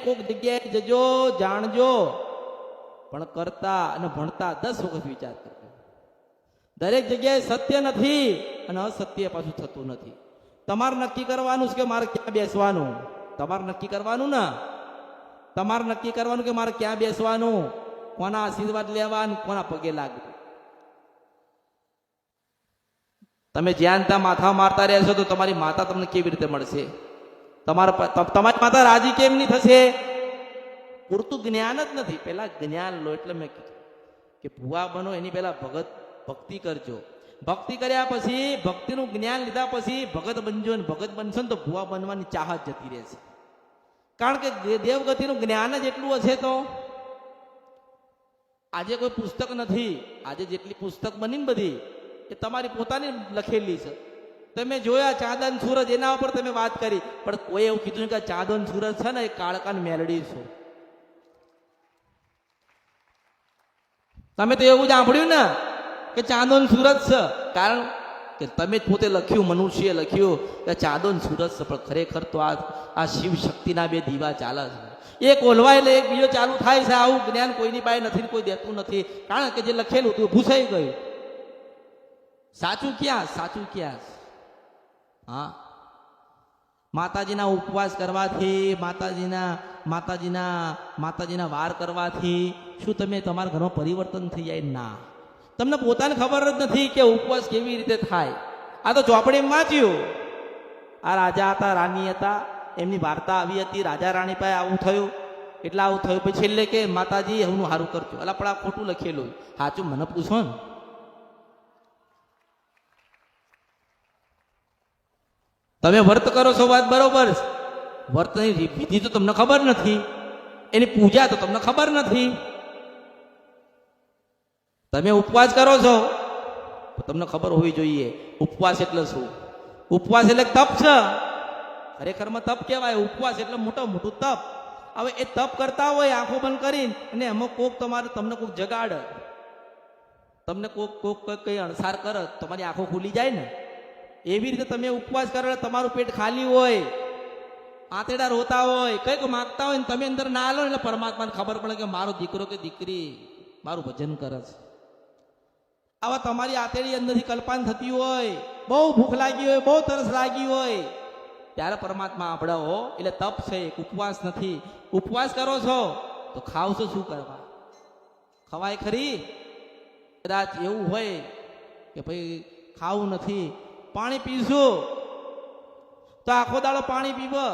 કોઈક જગ્યાએ જજો, જાણજો, પણ કરતા અને ભણતા 10 વખત વિચાર કરજો. દરેક જગ્યાએ સત્ય નથી અને અસત્ય પાછું થતું નથી. તમારે નક્કી કરવાનું છે કે મારે ક્યાં બેસવાનું. તમારે નક્કી કરવાનું ને, તમારે નક્કી કરવાનું કે મારે ક્યાં બેસવાનું, કોના આશીર્વાદ લેવા, કોના પગે લાગવું. તમે જ્યાં ત્યાં માથા મારતા રહેશો તો તમારી માતા તમને કેવી રીતે મળશે? તમારી માતા રાજી કેમ નહીં થશે? પૂરતું જ્ઞાન જ નથી. પેલા જ્ઞાન લો. એટલે મેં કીધું કે ભુવા બનો એની પહેલા ભક્તિ કરજો. ભક્તિ કર્યા પછી, ભક્તિનું જ્ઞાન લીધા પછી ભગત બનજો. ને ભગત બનશો ને તો ભુવા બનવાની ચાહત જતી રહેશે. કારણ કે દેવગતિનું જ્ઞાન જ એટલું હશે. તો આજે કોઈ પુસ્તક નથી. આજે જેટલી પુસ્તક બની ને બધી એ તમારી પોતાની લખેલી છે. તમે જોયા ચાંદન સૂરજ, એના ઉપર તમે વાત કરી, પણ કોઈ એવું કીધું કે ચાંદન સૂરજ છે ને એ કાળકાન મેલડી છે. તમે તો એવું સાંભળ્યું ને કે ચાંદન સૂરજ છે, કારણ કે તમે પોતે લખ્યું, મનુષ્ય લખ્યું કે ચાંદન સૂરજ છે, પણ ખરેખર તો આ શિવ શક્તિના 2 દીવા ચાલે છે. એક ઓલવાય એટલે એક બીજો ચાલુ થાય છે. આવું જ્ઞાન કોઈની પાસે નથી, કોઈ દેતું નથી. કારણ કે જે લખેલું હતું ભૂસાઈ ગયું. સાચું ક્યાં? સાચું ક્યાં? હા, માતાજીના ઉપવાસ કરવાથી, માતાજીના વાર કરવાથી શું તમે તમારા ઘરમાં પરિવર્તન થઈ જાય? ના. તમને પોતાને ખબર જ નથી કે ઉપવાસ કેવી રીતે થાય. આ તો ચોપડીમાં વાંચ્યું. આ રાજા હતા, રાણી હતા, એમની વાર્તા આવી હતી. રાજા રાણી પાસે આવું થયું, એટલે આવું થયું. પછી છેલ્લે કે માતાજી એનું સારું કરજો. એટલે પણ આ ખોટું લખેલું. સાચું મને પૂછો ને. તમે વર્ત કરો છો, વાત બરોબર. વર્તની વિધિ તો તમને ખબર નથી, એની પૂજા તો તમને ખબર નથી. તમે ઉપવાસ કરો છો તો તમને ખબર હોવી જોઈએ ઉપવાસ એટલે શું. ઉપવાસ એટલે તપ છે. ખરેખરમાં તપ કહેવાય. ઉપવાસ એટલે મોટું તપ. હવે એ તપ કરતા હોય આંખો બંધ કરીને, અને એમાં તમને કોક જગાડે, તમને કોક કઈ અણસાર કરે, તમારી આંખો ખુલી જાય ને. એવી રીતે તમે ઉપવાસ કરો, તમારું પેટ ખાલી હોય, આંતેડા રોતા હોય, કંઈક માગતા હોય ને તમે અંદર ના લો, એટલે પરમાત્માને ખબર પડે કે મારો દીકરો કે દીકરી મારું ભજન કરે છે. આવા તમારી આંતેડી અંદરથી કલ્પાન થતી હોય, બહુ ભૂખ લાગી હોય, બહુ તરસ લાગી હોય, ત્યારે પરમાત્મા આપડાવો. એટલે તપ છે, ઉપવાસ નથી. ઉપવાસ કરો છો તો ખાવશો શું કરવા? ખવાય ખરી? કદાચ એવું હોય કે ભાઈ ખાવું નથી, પાણી પીશું તો આખો દાડો પાણી પીવો,